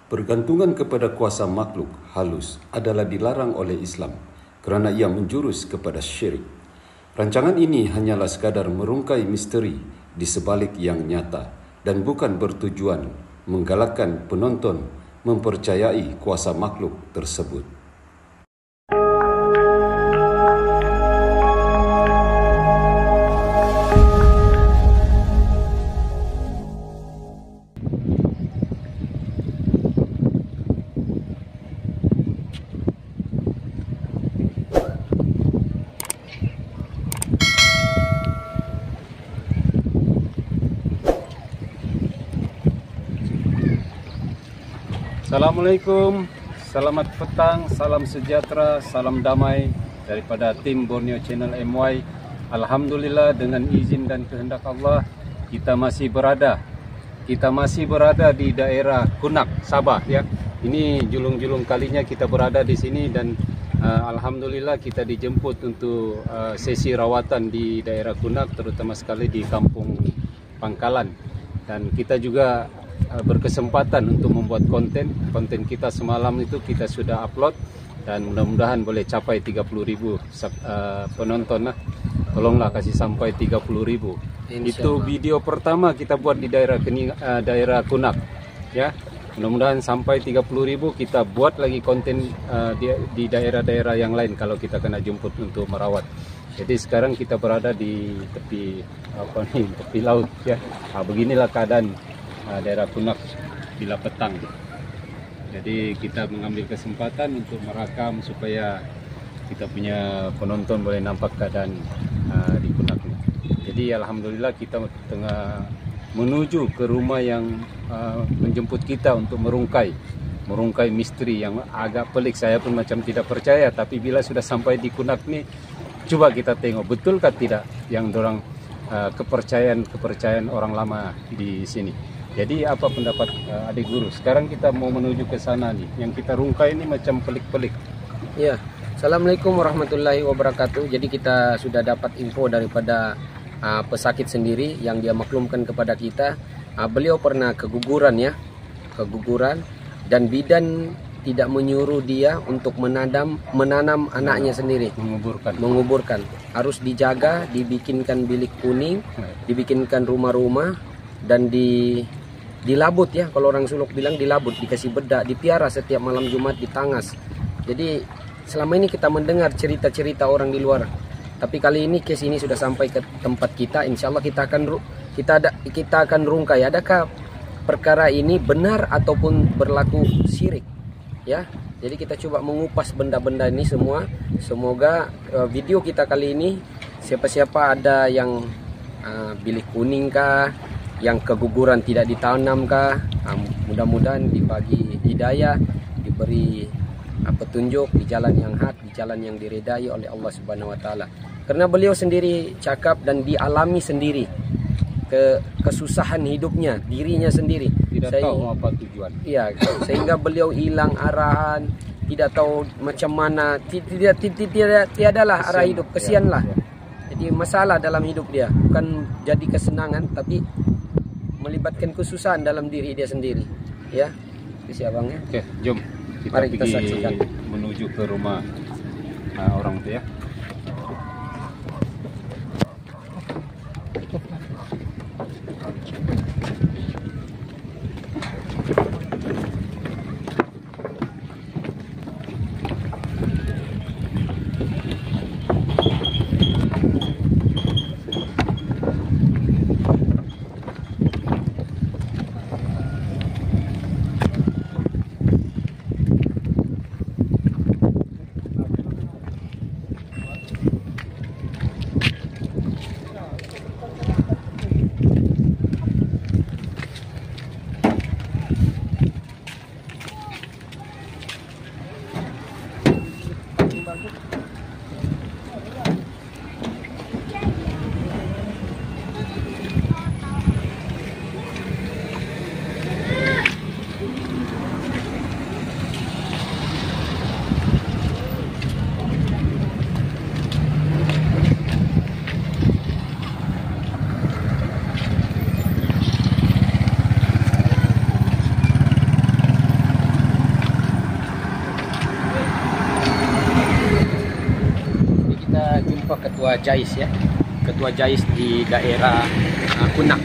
Bergantungan kepada kuasa makhluk halus adalah dilarang oleh Islam kerana ia menjurus kepada syirik. Rancangan ini hanyalah sekadar merungkai misteri di sebalik yang nyata dan bukan bertujuan menggalakkan penonton mempercayai kuasa makhluk tersebut. Assalamualaikum, selamat petang, salam sejahtera, salam damai daripada tim Borneo Channel MY. Alhamdulillah, dengan izin dan kehendak Allah, kita masih berada di daerah Kunak, Sabah ya. Ini julung-julung kalinya kita berada di sini dan alhamdulillah kita dijemput untuk sesi rawatan di daerah Kunak, terutama sekali di Kampung Pangkalan. Dan kita juga berkesempatan untuk membuat konten kita semalam itu kita sudah upload dan mudah-mudahan boleh capai 30.000 penonton lah. Tolonglah kasih sampai 30.000. Itu video pertama kita buat di daerah Kunak ya. Mudah-mudahan sampai 30.000, kita buat lagi konten di daerah-daerah yang lain kalau kita kena jemput untuk merawat. Jadi sekarang kita berada di tepi laut ya. Beginilah keadaan daerah Kunak bila petang. Jadi kita mengambil kesempatan untuk merekam supaya kita punya penonton boleh nampak keadaan di Kunak. Jadi alhamdulillah kita tengah menuju ke rumah yang menjemput kita untuk merungkai misteri yang agak pelik. Saya pun macam tidak percaya, tapi bila sudah sampai di Kunak ni, coba kita tengok betulkah tidak yang dorang kepercayaan orang lama di sini. Jadi apa pendapat adik guru? Sekarang kita mau menuju ke sana nih. Yang kita rungkai ini macam pelik-pelik. Ya, Assalamualaikum warahmatullahi wabarakatuh. Jadi kita sudah dapat info daripada pesakit sendiri yang dia maklumkan kepada kita. Beliau pernah keguguran dan bidan tidak menyuruh dia untuk menanam anaknya sendiri. Menguburkan. Harus dijaga, dibikinkan bilik kuning, dibikinkan rumah-rumah dan dilabut ya, kalau orang Suluk bilang dilabut, dikasih bedak, dipiara setiap malam Jumat, ditangas. Jadi selama ini kita mendengar cerita-cerita orang di luar, tapi kali ini case ini sudah sampai ke tempat kita. Insya Allah kita akan rungkai adakah perkara ini benar ataupun berlaku syirik ya. Jadi kita coba mengupas benda-benda ini semua. Semoga video kita kali ini siapa-siapa ada yang bilik kuning kah, yang keguguran tidak ditanam kah, mudah-mudahan dibagi hidayah, diberi petunjuk di jalan yang hak, di jalan yang diridai oleh Allah Subhanahu wa taala. Karena beliau sendiri cakap dan dialami sendiri kesusahan hidupnya, dirinya sendiri. Tidak tahu apa tujuan. Iya, sehingga beliau hilang arahan, tidak tahu macam mana, tiadalah arah hidup, kesianlah. Jadi masalah dalam hidup dia, bukan jadi kesenangan tapi melibatkan kesusahan dalam diri dia sendiri ya. Isi abangnya. Oke, jom Mari kita saksikan menuju ke rumah orang itu ya. ketua JAIS ya, ketua JAIS di daerah Kunak.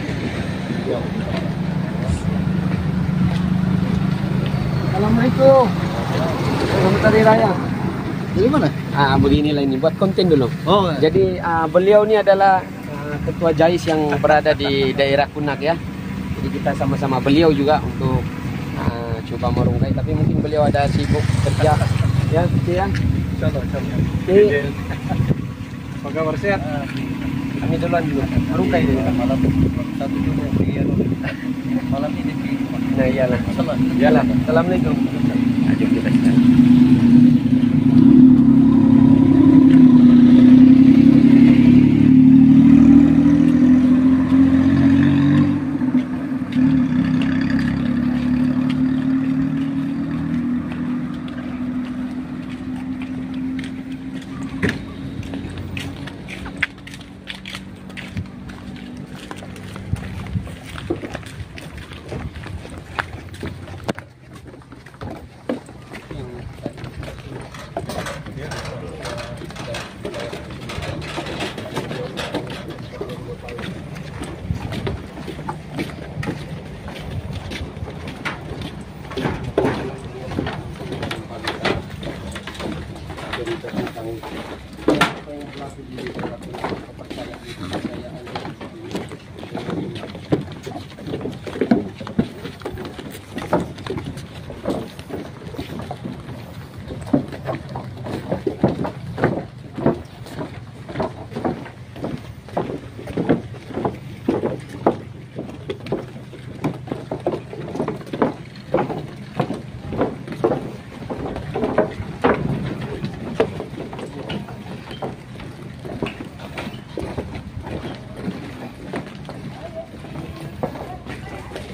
Assalamualaikum. Selamat Hari Raya. Dari mana? Beginilah ini buat konten dulu. Oh, Jadi beliau ini adalah ketua JAIS yang berada di daerah Kunak ya. Jadi kita sama-sama beliau juga untuk coba merungkai, tapi mungkin beliau ada sibuk kerja ya, gitu ya. insyaallah. Jadi Apa kabar, sehat? kami duluan dulu. Merungkai dulu. Malam satu dulu di malam ini di Nah iyalah. Salam. Iyalah. Assalamualaikum. Ajak kita sekarang.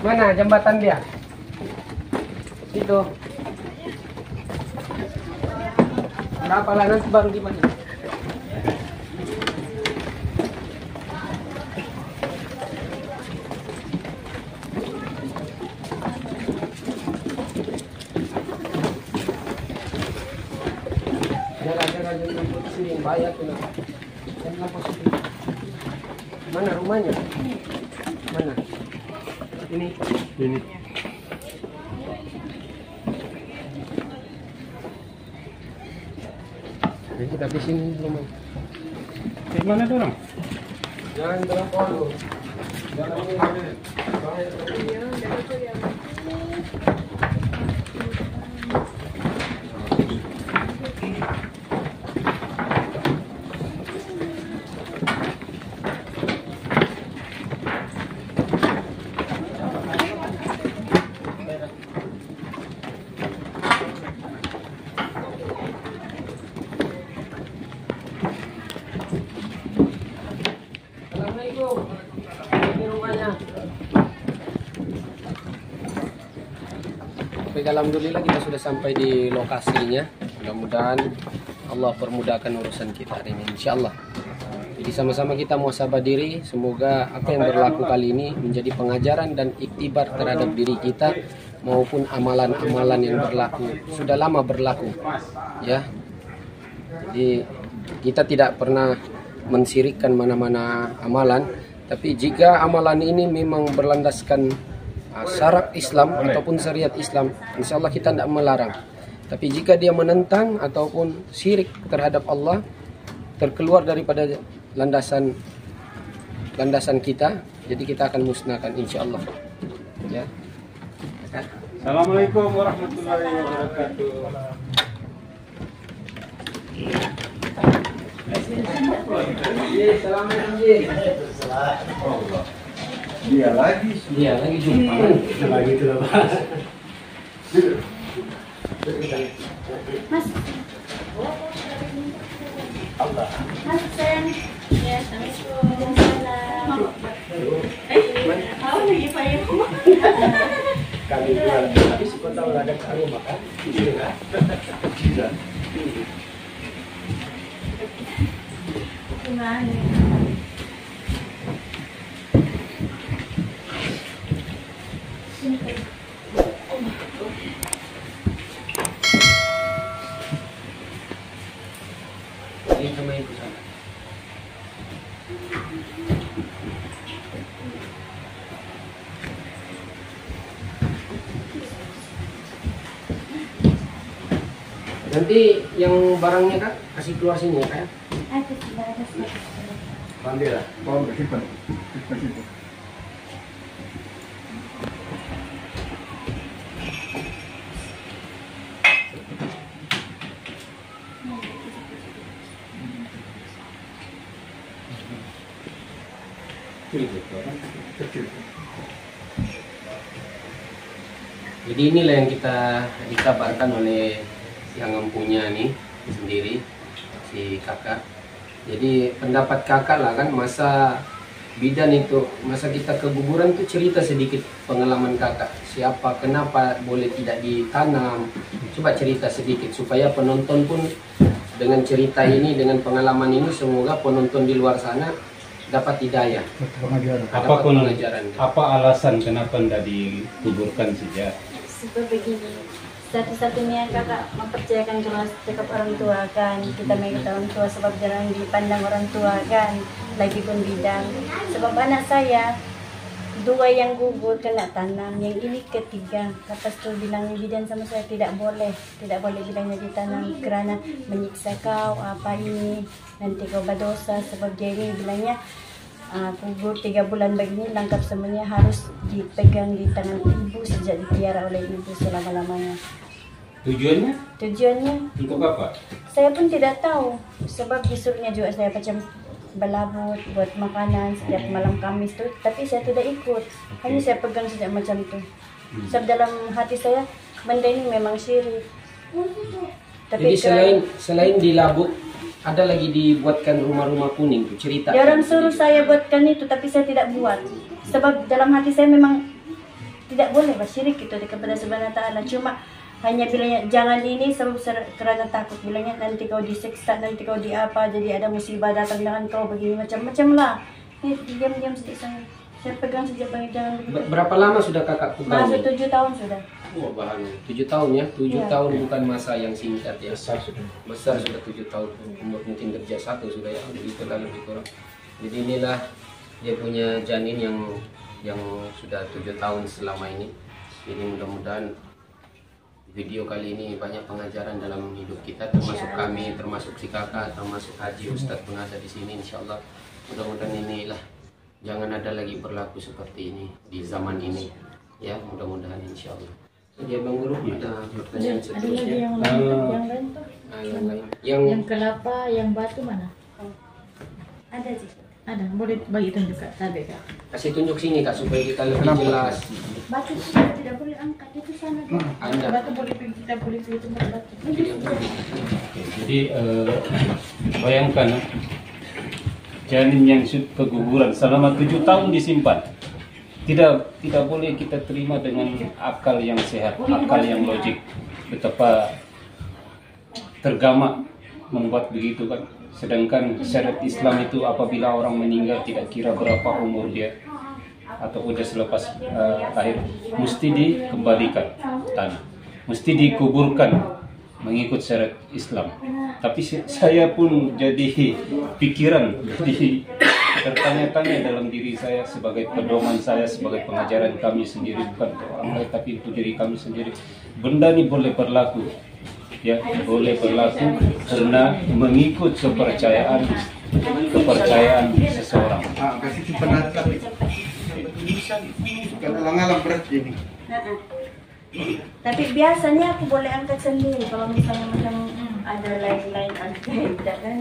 Mana jembatan dia? Situ. Berapa lah nanti baru di mana? Jalan-jalan yang posisi yang banyak tuh. Yang posisi. Mana rumahnya? Mana? Ini. Jadi kita di sini rumah. Di mana tuh orang? Jangan dalam pondok. Assalamualaikum. Ini rumahnya. Baik, alhamdulillah kita sudah sampai di lokasinya. Mudah-mudahan Allah permudahkan urusan kita hari ini, insyaallah. Jadi sama-sama kita muhasabah diri. Semoga apa yang berlaku kali ini menjadi pengajaran dan iktibar terhadap diri kita maupun amalan-amalan yang berlaku sudah lama berlaku. Ya. Jadi kita tidak pernah mensirikkan mana-mana amalan, tapi jika amalan ini memang berlandaskan syarak Islam ataupun syariat Islam, insya Allah kita tidak melarang. Tapi jika dia menentang ataupun syirik terhadap Allah, terkeluar daripada landasan kita, jadi kita akan musnahkan insya Allah. Ya. Assalamualaikum warahmatullahi wabarakatuh. Dia lagi jumpa lagi tuh Mas. Mas Sen. Ya, assalamualaikum. Tahu lagi Pak Ibu. Kami jual, tapi suka tahu ada karo makan. Iya. Gimana? Ini sama ibu sana. Nanti yang barangnya Kak kasih keluar sini ya Kak. Ada sudah ada sudah. Ambil lah. Jadi inilah yang kita dikabarkan oleh yang mempunyai nih sendiri si kakak. Jadi pendapat kakak lah kan masa bidan itu, masa kita keguguran tuh cerita sedikit pengalaman kakak. Siapa, kenapa boleh tidak ditanam? Coba cerita sedikit supaya penonton pun dengan cerita ini, dengan pengalaman ini semoga penonton di luar sana dapat hidayah. Apa alasan kenapa tidak dikuburkan saja? Sebab begini, satu-satunya kakak mempercayakan kalau cakap orang tua kan, kita mengikut orang tua sebab jangan dipandang orang tua kan, lagi pun bidang. Sebab anak saya 2 yang gugur kena tanam, yang ini ketiga. Lepas tu bilang bidan sama saya tidak boleh bilangnya ditanam kerana menyiksa kau apa ini, nanti kau berdosa. Sebab dia ini bilangnya gugur 3 bulan begini lengkap semuanya harus dipegang di tangan ibu sejak dipiara oleh ibu selama-lamanya. Tujuannya Untuk apa? saya pun tidak tahu, sebab disuruhnya juga saya macam berlabut buat makanan setiap malam Kamis tuh, tapi saya tidak ikut, hanya saya pegang sejak macam itu. Sebab dalam hati saya benda ini memang syirik. Tapi jadi selain dilabuk, ada lagi dibuatkan rumah-rumah kuning tuh cerita. dia orang suruh saya buatkan itu, tapi saya tidak buat. Sebab dalam hati saya memang tidak boleh bersyirik itu kepada Subhanahu wa Ta'ala. Cuma hanya bilangnya jangan ini sebab kerana takut, bilangnya nanti kau disiksa, nanti kau diapa, jadi ada musibah datang dengan kau begini macam-macam lah. Diam-diam sedikit saya pegang sejak bagi jangan begitu. Berapa lama sudah kakak pegang? Masuk 7 tahun sudah. Wah, bahan 7 tahun ya. 7 Ya. tahun bukan masa yang singkat ya. Besar sudah 7 tahun. Umur mungkin kerja 1 sudah ya. Begitu lah lebih kurang. Jadi inilah dia punya janin yang sudah 7 tahun selama ini. Jadi mudah-mudahan video kali ini banyak pengajaran dalam hidup kita, termasuk kami, termasuk si kakak, termasuk Haji Ustadz pun ada di sini. Insyaallah mudah-mudahan inilah jangan ada lagi berlaku seperti ini di zaman ini ya, mudah-mudahan insyaallah. Jadi Bang Guru ada pertanyaan Ada lagi seterusnya. yang lain tuh. Yang lain. Yang kelapa, yang batu mana? Ada sih. Ada, boleh bagi tunjuk Kak, tabe Kak. Kasih tunjuk sini Kak supaya kita lebih jelas. Batu itu tidak boleh angkat itu sana dia. Anda. Batu boleh pergi, kita boleh pergi tempat batu. Jadi bayangkan janin yang keguguran selama 7 tahun disimpan. Tidak boleh kita terima dengan akal yang sehat, akal yang logik. Betapa tergamak membuat begitu kan. Sedangkan syariat Islam itu apabila orang meninggal tidak kira berapa umur dia ataupun dia selepas lahir, mesti dikembalikan tanah, mesti dikuburkan mengikut syariat Islam. Tapi saya pun jadi pikiran, jadi tertanya-tanya dalam diri saya sebagai pedoman saya, sebagai pengajaran kami sendiri, bukan untuk orang lain tapi untuk diri kami sendiri. Benda ini boleh berlaku, ya boleh berlaku karena mengikut kepercayaan seseorang. Kasih simpan kan alang-alang berat ini. Tapi biasanya aku boleh angkat sendiri kalau misalnya macam ada lain-lain ada kan.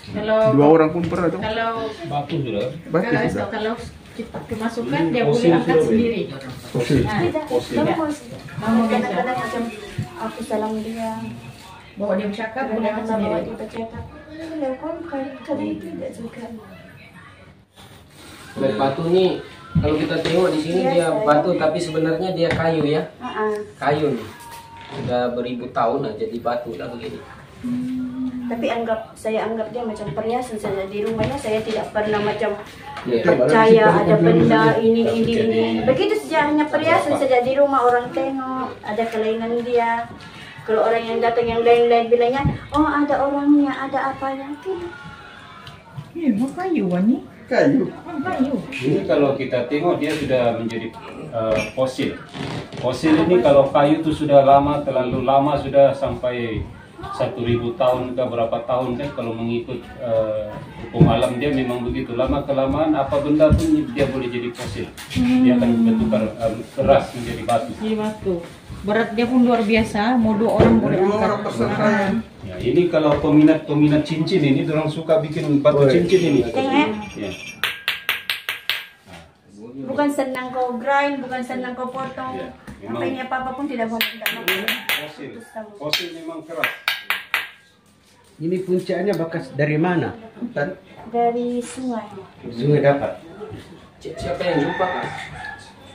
Kalau 2 orang pun pernah tuh. kalau Batu sudah. kalau kita kemasukan dia boleh angkat sendiri. Tidak, kamu kadang-kadang macam aku salam dia, Bawa dia bercakap boleh angkat bawa sendiri. dia bercakap. Kan kali tidak juga. Batu nih kalau kita tengok di sini dia batu tapi sebenarnya dia kayu ya. Kayu nih. Sudah beribu tahun lah jadi batu lah begini. Tapi saya anggap dia macam perhiasan saja di rumahnya. Saya tidak pernah macam Ya, percaya ada benda ini. Begitu saja, hanya perhiasan saja di rumah. Orang tengok ada kelainan dia. Kalau orang yang datang yang lain-lain bilangnya, oh ada orangnya, ada apanya. Tidak. Mau kayu ni. Kayu. Ini kalau kita tengok dia sudah menjadi fosil. Fosil ini kalau kayu itu sudah lama, terlalu lama, sudah sampai 1000 tahun ke berapa tahun kan, kalau mengikut hukum alam dia memang begitu. Lama kelamaan apa benda pun dia boleh jadi fosil. Dia akan bertukar keras menjadi batu. Jadi batu. Berat dia pun luar biasa, mau 2 orang boleh angkat. Ya, ini kalau peminat cincin ini, orang suka bikin batu cincin ini. Ya. Bukan senang kau grind, bukan senang kau potong. Ya, Apa ini apa pun tidak boleh. Fosil. Fosil memang keras. Ini puncaknya bekas dari mana? Hutan? Dari sungai. Sungai dapat. Siapa yang jumpa kan?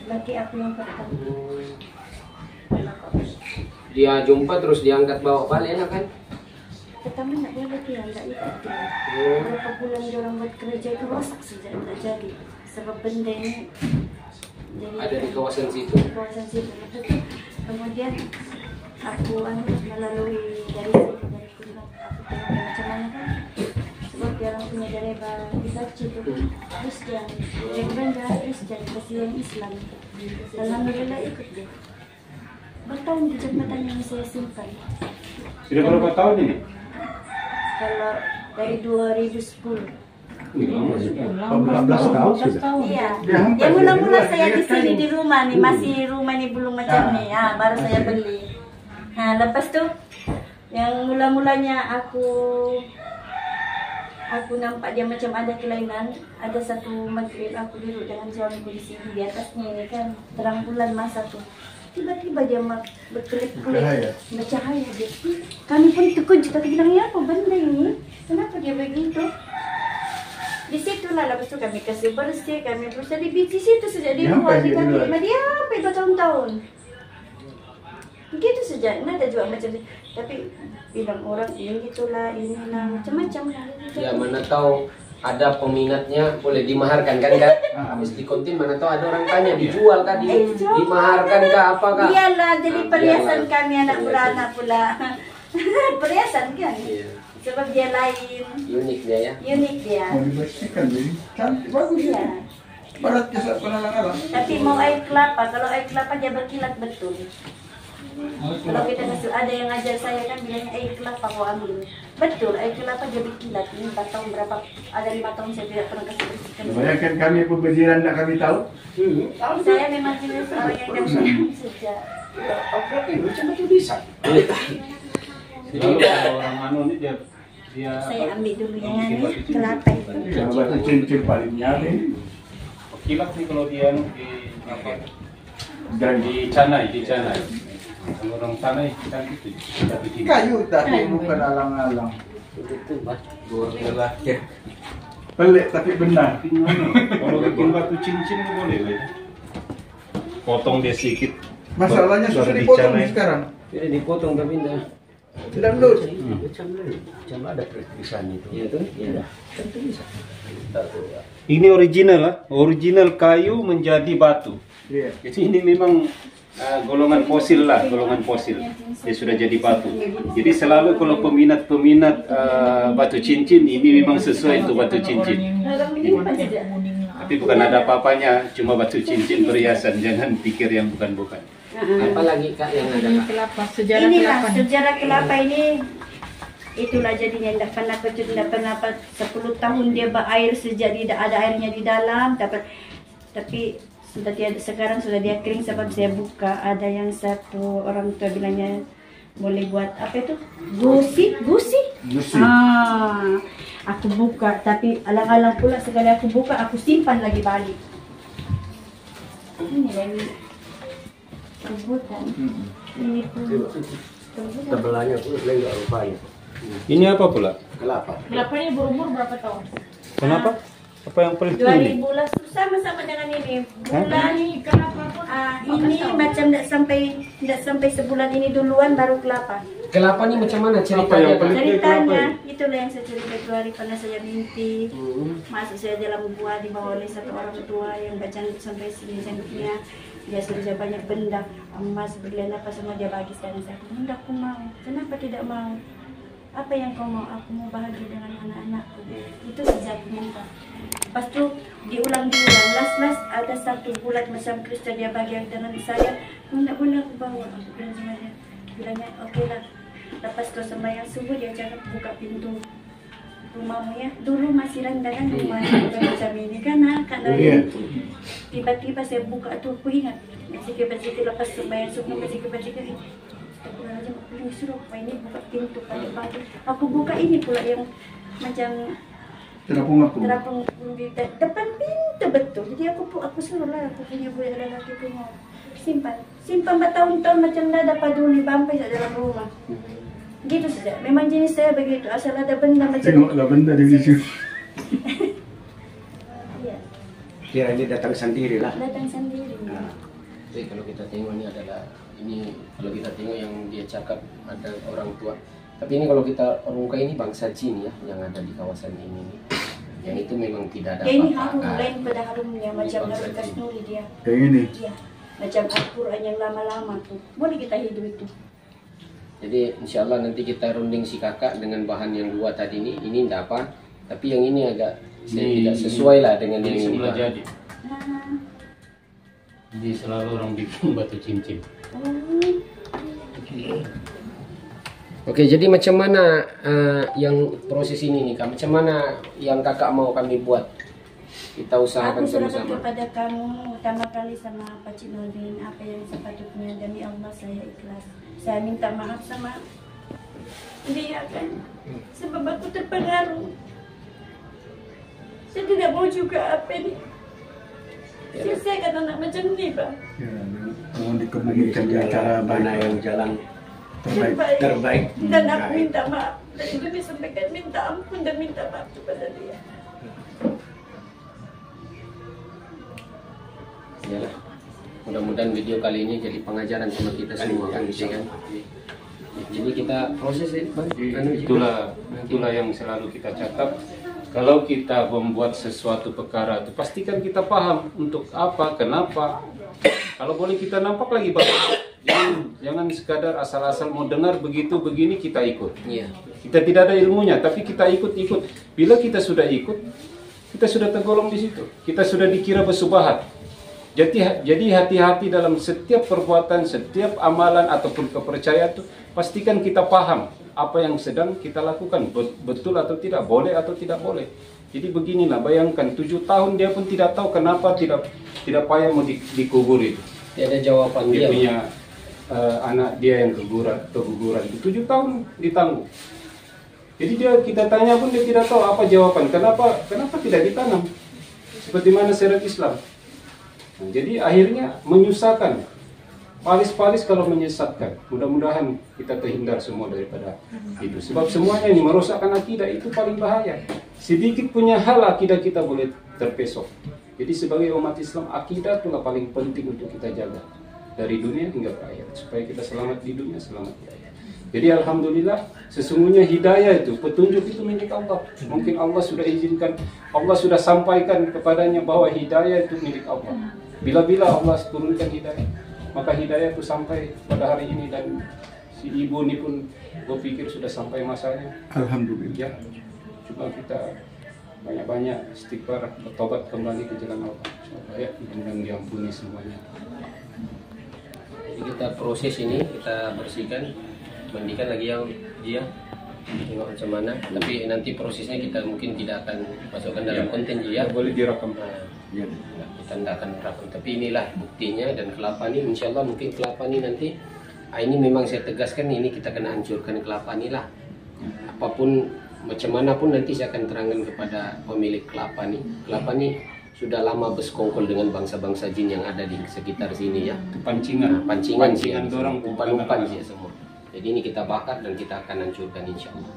Laki aku yang pertama. Dia jumpa terus diangkat bawa balik lah kan? Pertama nak boleh dia, enggak ikut dia. Berapa bulan dia orang buat kerja itu rosak saja, tak jadi. Sebab benda ini jadi Ada di kawasan situ. di kawasan situ. Kemudian aku melalui dari sini, dari Kundat, aku tengok dia macam mana kan. Sebab dia orang punya daerah Bisaci itu Kristian, yang benda Kristian, Kasihan Islam. Alhamdulillah ikut dia. Bertahun di jembatan yang saya simpan. Sudah berapa tahun ini? Kalau dari 2010. 14 tahun sudah. Iya. Ya mula-mula saya di sini di rumah nih, masih rumah nih belum macam nih. Ah, baru saya beli. Nah, lepas tuh yang mula-mulanya aku nampak dia macam ada kelainan. Ada satu maghrib aku duduk dengan suamiku di sini, di atasnya ini kan terang bulan masa tuh. Tiba-tiba dia berkelip-kelip, bercahaya dia. Kami pun terkejut, kita bilang, ya apa benda ini? Kenapa dia begitu? Di situlah lepas itu kami kasih bersih, kami berusaha di situ sejak di luar di kaki lima dia sampai 2 tahun. Begitu saja, ini ada juga macam ni. Tapi bilang orang ini gitulah, inilah macam-macam lah. Ya mana tahu ada peminatnya boleh dimaharkan kan Kak? Habis di kontin mana tahu ada orang tanya dijual kan, dimaharkan kah apa kah? Iyalah, jadi perhiasan kami anak beranak pula. Perhiasan kan? Iya. Sebab dia lain. Unik dia ya. Unik dia. Mau dibersihkan jadi cantik bagus ya. Iya. Barat kisah penalaran. Tapi mau air kelapa, kalau air kelapa dia berkilat betul. Kalau kita ngasih, ada yang ngajar saya kan bilangnya air kelapa kau ambil. Betul, air kelapa dia berkilat. Ini 4 tahun berapa? Ada 5 tahun saya tidak pernah kasih bersihkan. Bayangkan kami pun berjiran tak kami tahu. Saya memang jenis orang yang dah sejak. Oke, macam-macam bisa. Kalau orang anu ini dia Saya ambil dulu yang ini kelapa itu. Batu cincin paling nyari. kilat nih kalau dia di apa? Dan di Canai. Kalau orang Canai kan itu. Kayu tapi bukan alang-alang. Itu bah, dua lelaki. Pelik tapi benar. Kalau bikin batu cincin boleh lah. Potong dia sedikit. Masalahnya Baru susah dipotong dicanai. sekarang. Ini dipotong tapi enggak. Tidak lulus. Macam ada perpisahan itu. Iya tuh. Iya. Tentu bisa. Ini original lah, original kayu menjadi batu. Iya. Jadi ini memang golongan fosil lah, golongan fosil. Dia sudah jadi batu. Jadi selalu kalau peminat batu cincin ini memang sesuai untuk batu cincin. Tapi bukan ada apa-apanya, cuma batu cincin perhiasan. Jangan pikir yang bukan-bukan. Apa lagi Kak yang ada Ini Kak? kelapa, sejarah Inilah kelapa. sejarah kelapa ini. Itulah jadinya tidak pernah kecut, tidak pernah 10 tahun dia berair sejak tidak ada airnya di dalam. Tapi sudah tiada, sekarang sudah dia kering sebab saya buka. Ada yang satu orang tua bilangnya boleh buat apa itu? Gusi. Aku buka tapi alang-alang pula sekali aku buka aku simpan lagi balik. Ini lagi rebutan. Ini pun rebutan. Tebelahnya pun enggak rupanya. Ini apa pula? Kelapa. Kelapanya berumur berapa tahun? Kenapa? Apa yang paling tinggi? 2000 lah sama dengan ini. Bulan Ini kelapa pun ini macam tidak sampai sebulan ini duluan baru kelapa. Kelapa ini macam mana Apa yang ceritanya? Kak? paling- Ceritanya itulah yang saya cerita itu hari pernah saya mimpi masuk saya dalam gua dibawa oleh satu orang tua yang baca sampai sini jangkutnya dia sudah banyak benda emas berlian apa semua dia bagi sekarang saya. Bunda aku mau. Kenapa tidak mau? apa yang kau mau? Aku mau bahagia dengan anak-anakku. Itu saja aku minta. Lepas tu diulang. Last ada satu bulat macam kristal dia bahagia dengan saya. Bunda aku bawa. Aku bilang sama dia. Bilangnya okey lah. Lepas kau sembahyang subuh dia jangan buka pintu rumahmu ya. Dulu masih rendah kan rumahnya bukan macam ini kan. Karena tiba-tiba saya buka tu aku ingat. Masih lepas sembahyang subuh masih aku suruh ini buka pintu pagi-pagi. Aku buka ini pula yang macam terapung di depan pintu betul. Jadi aku suruh lah aku punya budak lelaki punya simpan bertahun-tahun macam dah ada peduli sampai dalam rumah. Gitu saja. Memang jenis saya begitu. Asal ada benda macam tengoklah benda di situ. Iya. Kira ini datang sendiri lah. Datang sendiri. Jadi kalau kita tengok kalau kita tengok yang dia cakap ada orang tua. Tapi ini kalau kita rungkai ini bangsa jin ya yang ada di kawasan ini nih. Yang itu memang tidak ada apa-apa. Ini harum lain pada harumnya macam harum kasnuri dia. Kayak ini. Iya. Macam Al-Quran yang lama-lama tuh. Boleh kita hidup itu. Jadi insya Allah nanti kita runding si kakak dengan bahan yang dua tadi ini tidak apa, tapi yang ini agak tidak sesuai lah dengan yang ini. Jadi. Jadi selalu orang bikin batu cincin. Oke, jadi macam mana yang proses ini nih kak? Macam mana yang kakak mau kami buat? Kita usahakan sama-sama. Aku sama-sama. kepada kamu pertama kali sama Pak Cik Nurdin, apa yang sepatutnya demi Allah saya ikhlas. Saya minta maaf sama dia kan, sebab aku terpengaruh. Saya tidak mau juga apa ini. Selesaikan anak macam ni Pak. Ya, mohon dikemukakan di acara mana yang jalan terbaik. Dan aku minta maaf. Dan itu disampaikan minta ampun dan minta maaf kepada dia. Yalah. Mudah-mudahan video kali ini jadi pengajaran sama kita semua kan gitu kan. Jadi kita proses Itulah yang selalu kita cakap. Kalau kita membuat sesuatu perkara itu pastikan kita paham untuk apa, kenapa. Kalau boleh kita nampak lagi bagus. Jangan sekadar asal-asal mau dengar begitu begini kita ikut. Iya. Kita tidak ada ilmunya tapi kita ikut. Bila kita sudah ikut, kita sudah tergolong di situ. Kita sudah dikira bersubahat. Jadi hati-hati dalam setiap perbuatan, setiap amalan ataupun kepercayaan itu pastikan kita paham apa yang sedang kita lakukan, betul atau tidak, boleh atau tidak boleh. Jadi beginilah, bayangkan 7 tahun dia pun tidak tahu kenapa tidak payah mau dikubur itu. Tidak ada jawaban Dia dia. punya anak dia yang keguguran itu 7 tahun ditanggung. Jadi kita tanya pun dia tidak tahu apa jawaban. Kenapa tidak ditanam? Seperti mana syariat Islam. Nah, jadi akhirnya menyusahkan. Palis-palis kalau menyesatkan. Mudah-mudahan kita terhindar semua daripada itu. Sebab semuanya ini merosakkan akidah itu paling bahaya. Sedikit punya hal akidah kita boleh terpesok. Jadi sebagai umat Islam akidah itulah paling penting untuk kita jaga. Dari dunia hingga ke akhirat. Supaya kita selamat di dunia, selamat di akhirat. Jadi alhamdulillah sesungguhnya hidayah itu, petunjuk itu milik Allah. Mungkin Allah sudah izinkan, Allah sudah sampaikan kepadanya bahwa hidayah itu milik Allah. Bila-bila Allah turunkan hidayah, maka hidayah itu sampai pada hari ini dan si ibu ini pun berpikir sudah sampai masanya. Alhamdulillah. Ya, coba kita banyak-banyak istighfar, bertobat kembali ke jalan Allah. Ya, mudah-mudahan diampuni semuanya. Jadi kita proses ini kita bersihkan, mandikan lagi yang dia tengok macam mana. Tapi nanti prosesnya kita mungkin tidak akan masukkan dalam konten dia. Boleh direkam. Ya, kita tidak akan rekam. Tapi inilah buktinya dan kelapa ini, insya Allah mungkin kelapa ini nanti. Ini memang saya tegaskan ini kita kena hancurkan kelapa ini lah. Apapun macam mana pun nanti saya akan terangkan kepada pemilik kelapa nih. Kelapa nih sudah lama bersekongkol dengan bangsa-bangsa jin yang ada di sekitar sini ya. Pancingan. Pancingan sih, orang umpan-umpan sih semua. Jadi ini kita bakar dan kita akan hancurkan insya Allah.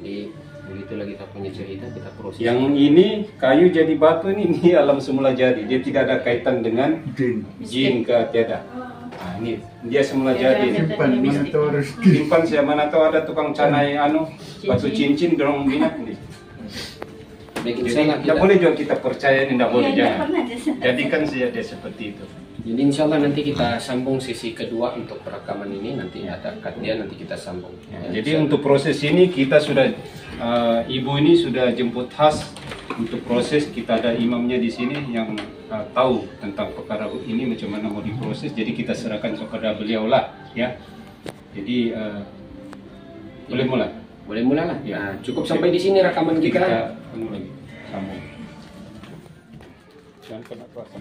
Jadi begitulah kita punya cerita, kita proses. Yang ini kayu jadi batu ini alam semula jadi. Dia tidak ada kaitan dengan jin ke tiada. Nah, ini dia semula jadi. Simpan mana tahu rezeki. Simpan siapa mana tahu ada tukang canai batu cincin dorong minyak nih. Baik, Jadi tidak boleh juga kita percaya ini tidak boleh Iya, jangan. pernah. Jadikan saja dia seperti itu. Jadi insya Allah nanti kita sambung sesi kedua untuk perekaman ini, nanti ada dia nanti kita sambung. Jadi untuk proses ini kita sudah ibu ini sudah jemput khas untuk proses, kita ada imamnya di sini yang tahu tentang perkara ini macam mana mau diproses, jadi kita serahkan kepada beliau lah ya. Jadi boleh mulai? Boleh mulai lah. Ya. Nah, cukup sampai di sini rekaman kita. Lagi sambung. Jangan kena kerasa.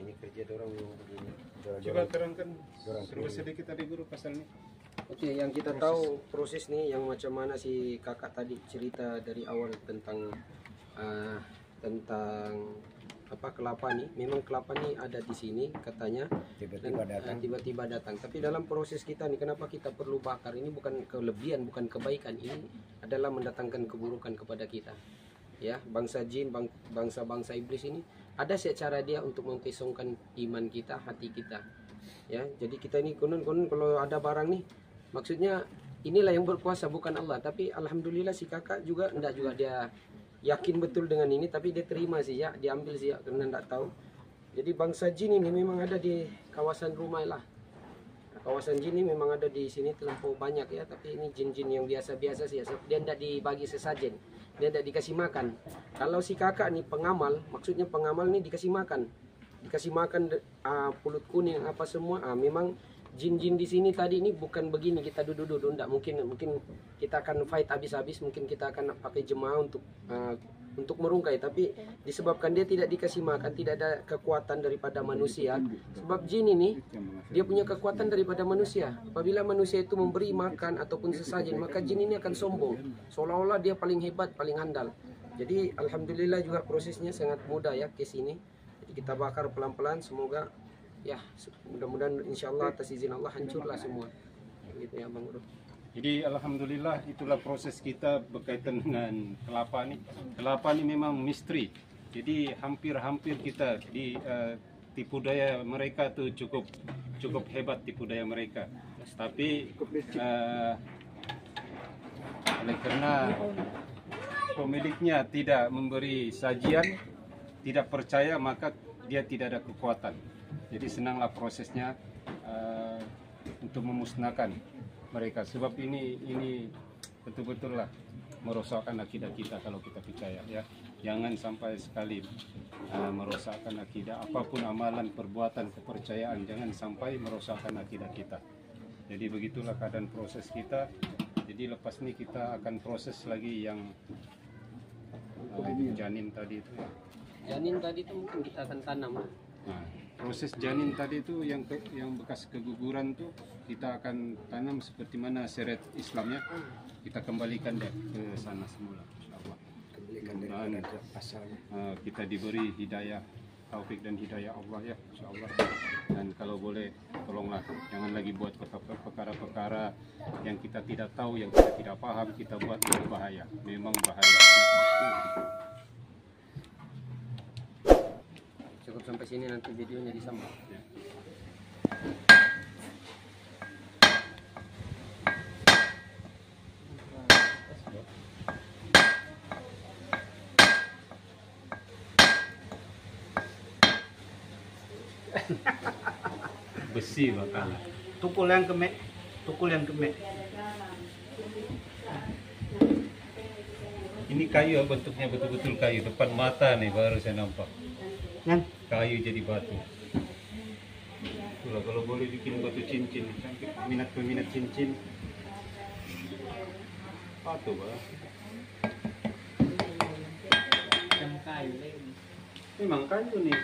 Ini kerja dorong yang begini. Coba terangkan sedikit tadi guru pasal ini. Oke, yang kita tahu proses nih yang macam mana si kakak tadi cerita dari awal tentang apa kelapa nih. Memang kelapa nih ada di sini katanya. Tiba-tiba datang. Tapi dalam proses kita nih, kenapa kita perlu bakar? Ini bukan kelebihan, bukan kebaikan. Ini adalah mendatangkan keburukan kepada kita. Ya, bangsa jin, bangsa-bangsa iblis ini ada secara dia untuk mempesongkan iman kita, hati kita. Ya, jadi kita ini konon kalau ada barang nih, maksudnya inilah yang berkuasa bukan Allah. Tapi alhamdulillah si kakak juga enggak juga dia yakin betul dengan ini, tapi dia terima sih ya, diambil sih ya karena enggak tahu. Jadi bangsa jin ini memang ada di kawasan rumah lah. Kawasan jin ini memang ada di sini terlampau banyak ya, tapi ini jin-jin yang biasa-biasa sih ya. Dia tidak dibagi sesajen, dia tidak dikasih makan. Kalau si kakak nih pengamal, maksudnya pengamal nih dikasih makan pulut kuning apa semua. Memang jin-jin di sini tadi ini bukan begini kita duduk-duduk, enggak, mungkin kita akan fight habis-habis, mungkin kita akan pakai jemaah untuk merungkai, tapi disebabkan dia tidak dikasih makan, tidak ada kekuatan daripada manusia. Sebab jin ini dia punya kekuatan daripada manusia. Apabila manusia itu memberi makan ataupun sesajen, maka jin ini akan sombong, seolah-olah dia paling hebat, paling handal. Jadi alhamdulillah juga prosesnya sangat mudah ya ke sini. Jadi kita bakar pelan-pelan, semoga ya mudah-mudahan insyaallah atas izin Allah hancurlah semua. Gitu ya Bang Guru. Jadi alhamdulillah itulah proses kita berkaitan dengan kelapa ni. Kelapa ni memang misteri. Jadi hampir-hampir kita di tipu daya mereka tu cukup hebat tipu daya mereka. Tapi oleh kerana pemiliknya tidak memberi sajian, tidak percaya, maka dia tidak ada kekuatan. Jadi senanglah prosesnya untuk memusnahkan mereka, sebab ini betul-betul lah merosakkan akidah kita kalau kita percaya ya. Jangan sampai sekali merosakkan akidah, apapun amalan, perbuatan, kepercayaan, jangan sampai merosakkan akidah kita. Jadi begitulah keadaan proses kita. Jadi lepas ini kita akan proses lagi yang janin tadi itu ya. Janin tadi itu mungkin kita akan tanam. Nah, proses janin tadi itu yang bekas keguguran tuh kita akan tanam seperti mana syariat Islamnya, kita kembalikan deh ke sana semula insyaallah. Dan kita diberi hidayah, taufik dan hidayah Allah ya insyaallah. Dan kalau boleh tolonglah jangan lagi buat perkara-perkara yang kita tidak tahu, yang kita tidak paham, kita buat itu bahaya, memang bahaya. Cukup sampai sini, nanti videonya disambung. Besi bakal. Tukul yang kemek. Ini kayu bentuknya betul-betul kayu, depan mata nih baru saya nampak. Kayu jadi batu. Itulah kalau boleh bikin batu cincin, cantik peminat cincin. Batu bah. Memang kayu nih,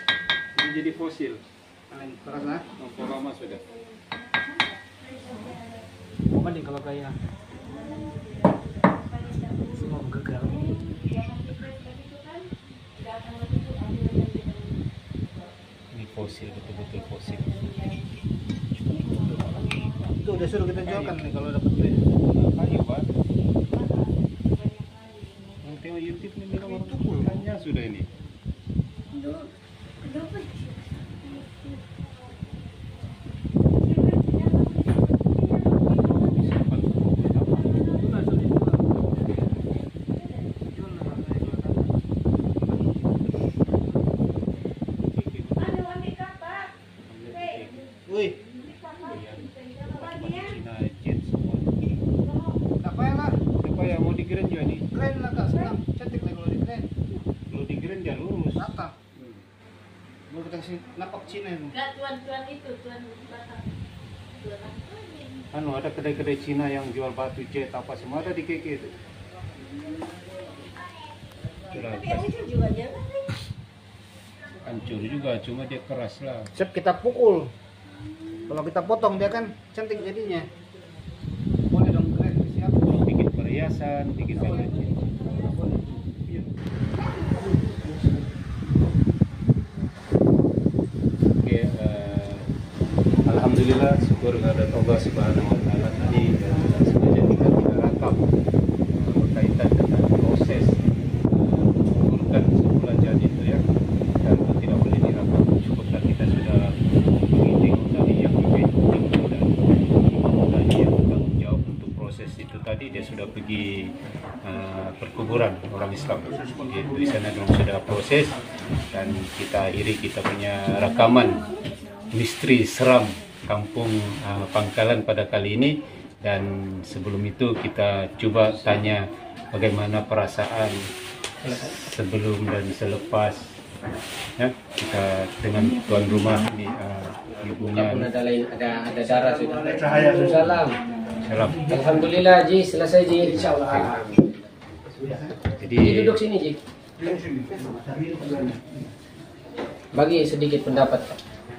ini jadi fosil. Keras lah. Nampak lama sudah. Mending kalau kayak semua gagal. Ini fosil, betul-betul fosil. Itu udah suruh kita jualkan nih kalau dapat duit. Kayu pak. Yang tengok YouTube ini bilang orang tukulnya sudah ini. Wih, Cina jet semua. tak payah lah. Siapa yang mau digren juga nih? Keren lah kak, senang. Cantik lah kalau di keren. Kalau digren jangan lurus. Rata. Mau kita sini napak Cina itu. Enggak, tuan itu, tuan Batak. Anu ada kedai-kedai Cina yang jual batu jet apa semua ada di KK itu. Tapi yang itu juga jangan. Hancur juga, cuma dia keras lah. Siap kita pukul. Kalau kita potong dia kan cantik jadinya. Boleh dong, keren, siap. Bikin perhiasan, bikin batu jet. Oke, alhamdulillah, syukur kepada Allah Subhanahu Wa Taala tadi sengaja kita tidak rakam berkaitan dengan proses mengumpulkan sebulan jadi itu ya, dan tidak boleh direkam. Cukuplah kita sudah mengizinkan dari yang dibentuk dan dari yang bertanggung jawab untuk proses itu tadi, dia sudah pergi perkuburan orang Islam. Itu di sana memang sudah proses, dan kita akhiri kita punya rekaman misteri seram kampung Pangkalan pada kali ini. Dan sebelum itu kita coba tanya bagaimana perasaan sebelum dan selepas ya, kita dengan tuan rumah ini ibunya. Ada darah sudah. Cahaya. Salam. Salam. Alhamdulillah Ji, selesai Ji. Insyaallah. Jadi Duduk sini Ji. Bagi sedikit pendapat.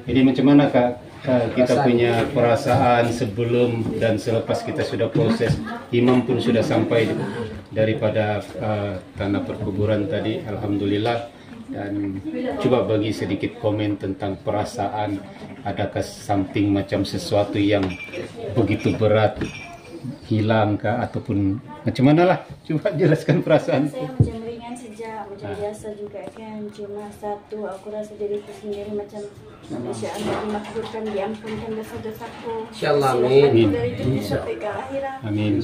Jadi macam mana Kak kita punya perasaan sebelum dan selepas kita sudah proses? Imam pun sudah sampai daripada tanah perkuburan tadi, alhamdulillah. Dan coba bagi sedikit komen tentang perasaan, adakah something macam sesuatu yang begitu berat hilang kah ataupun macam mana lah? Coba jelaskan perasaan. Saya macam ringan saja, macam biasa juga kan. Cuma satu, aku rasa diriku sendiri macam Insya Allah dimakbulkan, diampunkan dosa-dosaku. Insyaallah, amin. Dari dunia sampai ke akhirat. Amin.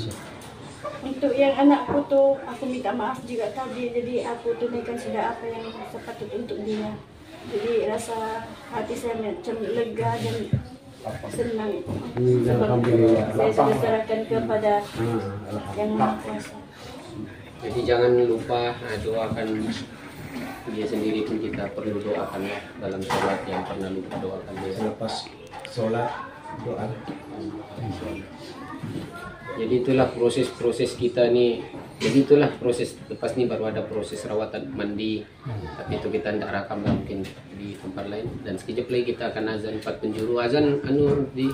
Untuk yang anakku tuh, aku minta maaf juga tadi. Jadi aku tunaikan sudah apa yang sepatut untuk dia. Jadi rasa hati saya macam lega dan senang. Sebab saya sudah serahkan kepada Yang Maha Kuasa. Jadi jangan lupa doakan dia sendiri pun, kita perlu doakan dalam sholat, yang pernah lupa doakan dia. Selepas sholat doa. Jadi itulah proses kita nih. Jadi itulah proses, lepas nih baru ada proses rawatan mandi. Tapi itu kita tidak rakam lah, mungkin di tempat lain. Dan sekejap lagi kita akan azan 4 penjuru. Azan di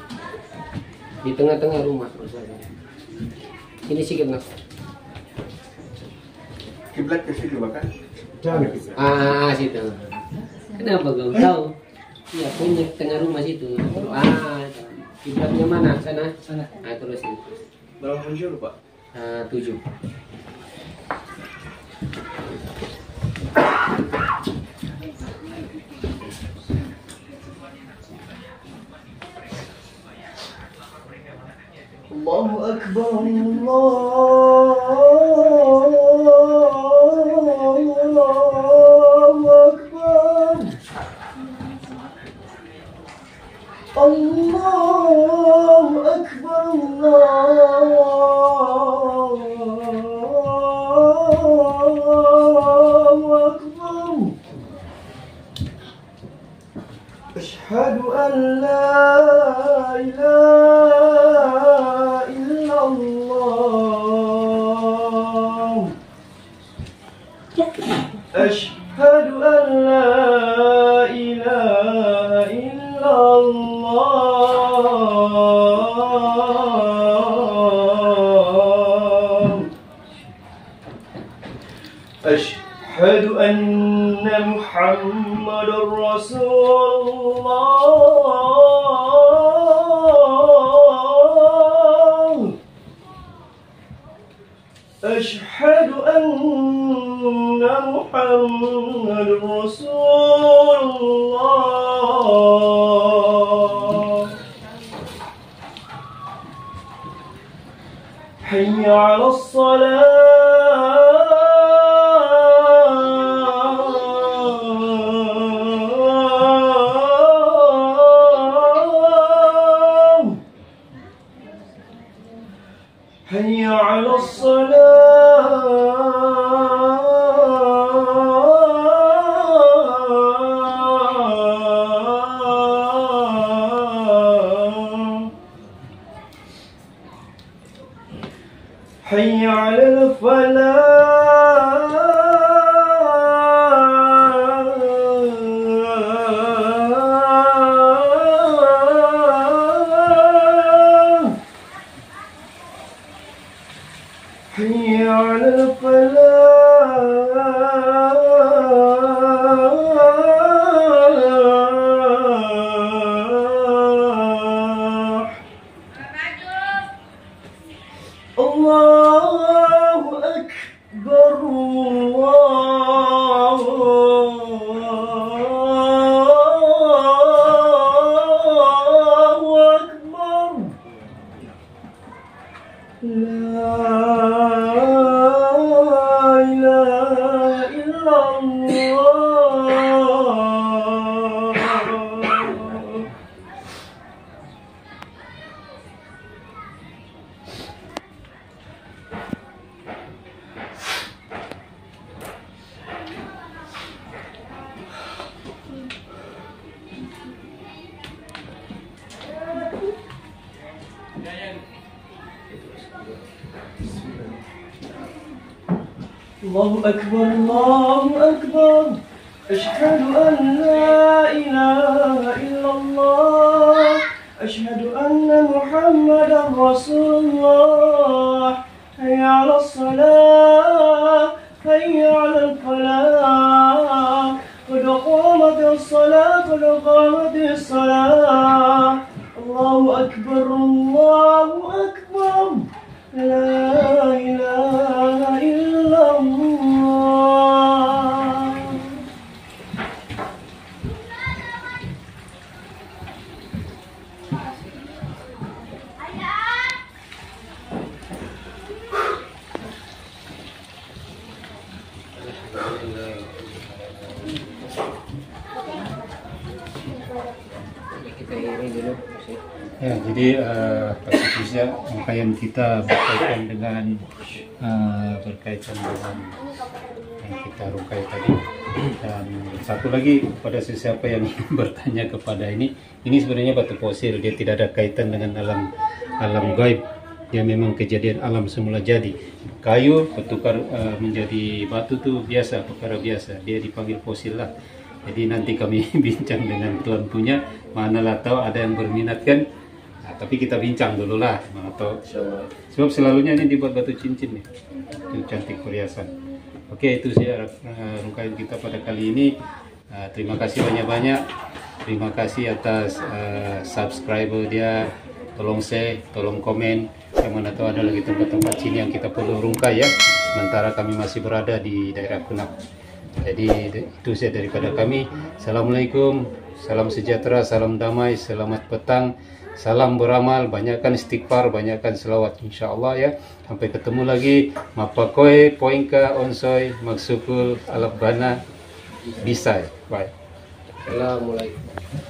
tengah-tengah rumah. Ini sikit nak. Kiblat ke situ bahkan. Situ. Kenapa kau tahu? Ya punya tengah rumah situ. Kiblatnya mana? Sana. Terus ini. Berapa penjuru Pak? 7. Allahu Akbar, Allahu Akbar, Allahu Akbar. Asyhadu an la ilaha illallah. Asyhadu an la ilaha illallah. Asyhadu anna Muhammadar Rasulullah. Asyhadu anna Muhammadar Rasulullah. Hayya 'alas salat. حي على الصلاة حي على الفلاح حي على الفلاح. الله أكبر، الله أكبر. لا إله إلا الله. الله أكبر، الله أكبر. أشهد أن لا إله إلا الله. أشهد أن محمدا رسول الله. حي على الصلاة، حي على الفلاح. قد قامت الصلاة، قد قامت الصلاة. الله أكبر، الله أكبر. لا إله إلا الله. Ya, jadi khususnya rangkaian kita berkaitan dengan yang kita rungkai tadi. Dan satu lagi pada sesiapa yang bertanya kepada ini sebenarnya batu fosil, dia tidak ada kaitan dengan alam gaib. Dia memang kejadian alam semula jadi. Kayu bertukar menjadi batu tuh biasa, perkara biasa. Dia dipanggil fosil lah. Jadi nanti kami bincang dengan tuan punya, manalah tahu ada yang berminat kan. Nah, tapi kita bincang dulu lah, mana tahu. Sebab selalunya ini dibuat batu cincin nih, itu cantik perhiasan. Oke, itu saja rungkaian kita pada kali ini. Terima kasih banyak-banyak. Terima kasih atas subscriber dia. Tolong share, tolong komen. Yang mana tahu ada lagi tempat-tempat sini yang kita perlu rungkai ya. Sementara kami masih berada di daerah Kunap. Jadi itu saja daripada kami. Assalamualaikum salam sejahtera, salam damai, selamat petang, salam beramal, banyakkan istighfar, banyakkan selawat insyaallah ya. Sampai ketemu lagi. Mapakoy, poinka, onsoy, magsukul, alabana, bisay. Bye. Assalamualaikum.